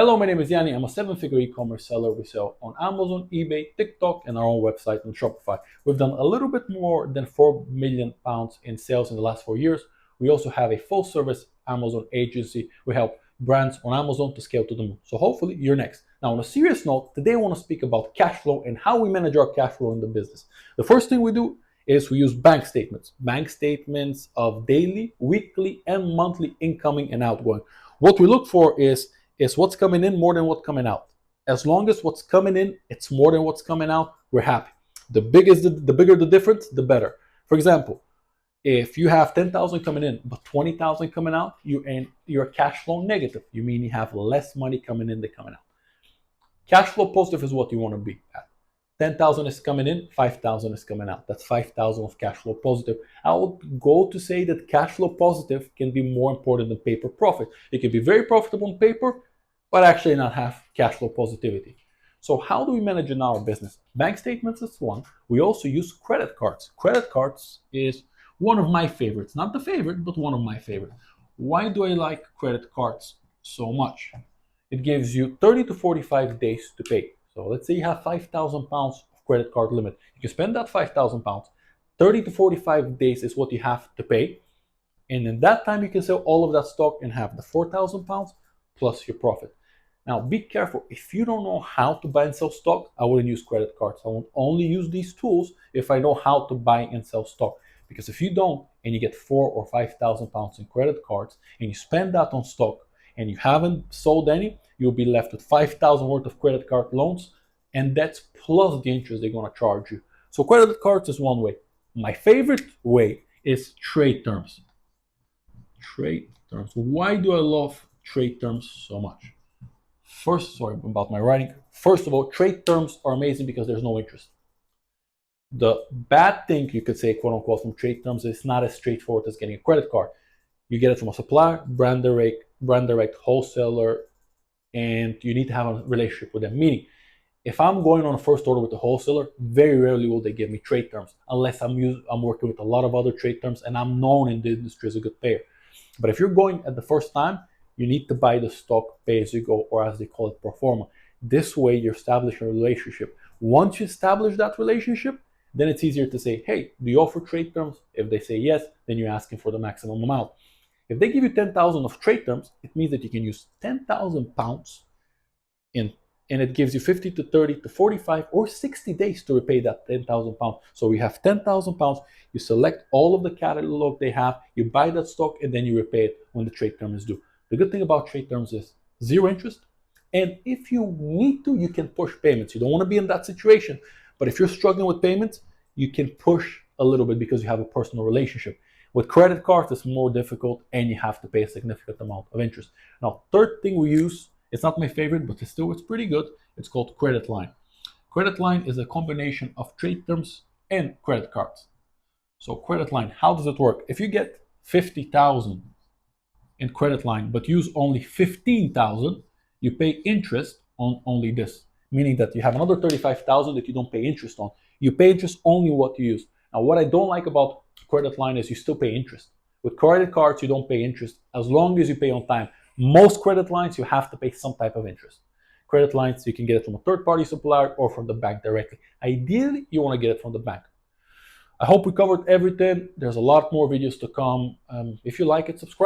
Hello, my name is Yanni. I'm a seven-figure e-commerce seller. We sell on Amazon, eBay, TikTok, and our own website on Shopify. We've done a little bit more than £4 million in sales in the last 4 years. We also have a full-service Amazon agency. We help brands on Amazon to scale to the moon. So hopefully you're next. Now, on a serious note, today I want to speak about cash flow and how we manage our cash flow in the business. The first thing we do is we use bank statements of daily, weekly, and monthly incoming and outgoing. What we look for is what's coming in more than what's coming out. As long as what's coming in, it's more than what's coming out, we're happy. The bigger the difference, the better. For example, if you have 10,000 coming in, but 20,000 coming out, you're cash flow negative. You mean you have less money coming in than coming out. Cash flow positive is what you want to be at. 10,000 is coming in, 5,000 is coming out. That's 5,000 of cash flow positive. I would go to say that cash flow positive can be more important than paper profit. It can be very profitable on paper, but actually not have cash flow positivity. So how do we manage in our business? Bank statements is one. We also use credit cards. Credit cards is one of my favorites. Not the favorite, but one of my favorites. Why do I like credit cards so much? It gives you 30 to 45 days to pay. So let's say you have £5,000 of credit card limit. You can spend that £5,000. 30 to 45 days is what you have to pay. And in that time, you can sell all of that stock and have the £4,000 plus your profit. Now, be careful. If you don't know how to buy and sell stock, I wouldn't use credit cards. I would only use these tools if I know how to buy and sell stock. Because if you don't, and you get £4,000 or £5,000 in credit cards, and you spend that on stock, and you haven't sold any, you'll be left with $5,000 worth of credit card loans, and that's plus the interest they're going to charge you. So credit cards is one way. My favorite way is trade terms. Trade terms. Why do I love trade terms so much? First of all, trade terms are amazing because there's no interest. The bad thing you could say, quote unquote, from trade terms is not as straightforward as getting a credit card. You get it from a supplier, brand direct wholesaler, and you need to have a relationship with them. Meaning, if I'm going on a first order with a wholesaler, very rarely will they give me trade terms unless I'm working with a lot of other trade terms and I'm known in the industry as a good payer. But if you're going at the first time, you need to buy the stock pay as you go, or as they call it, pro forma. This way, you establish a relationship. Once you establish that relationship, then it's easier to say, hey, do you offer trade terms? If they say yes, then you're asking for the maximum amount. If they give you 10,000 of trade terms, it means that you can use £10,000 and it gives you 50 to 30 to 45 or 60 days to repay that £10,000. So we have £10,000, you select all of the catalog they have, you buy that stock, and then you repay it when the trade term is due. The good thing about trade terms is zero interest, and if you need to, you can push payments. You don't want to be in that situation, but if you're struggling with payments, you can push a little bit because you have a personal relationship. With credit cards, it's more difficult and you have to pay a significant amount of interest. Now, third thing we use, it's not my favorite, but it's pretty good. It's called credit line. Credit line is a combination of trade terms and credit cards. So credit line, how does it work? If you get 50,000 in credit line, but use only 15,000, you pay interest on only this, meaning that you have another 35,000 that you don't pay interest on. You pay interest only what you use. Now, what I don't like about credit line is you still pay interest. With credit cards, you don't pay interest as long as you pay on time. Most credit lines, you have to pay some type of interest. Credit lines, you can get it from a third-party supplier or from the bank directly. Ideally, you want to get it from the bank. I hope we covered everything. There's a lot more videos to come. If you like it, subscribe.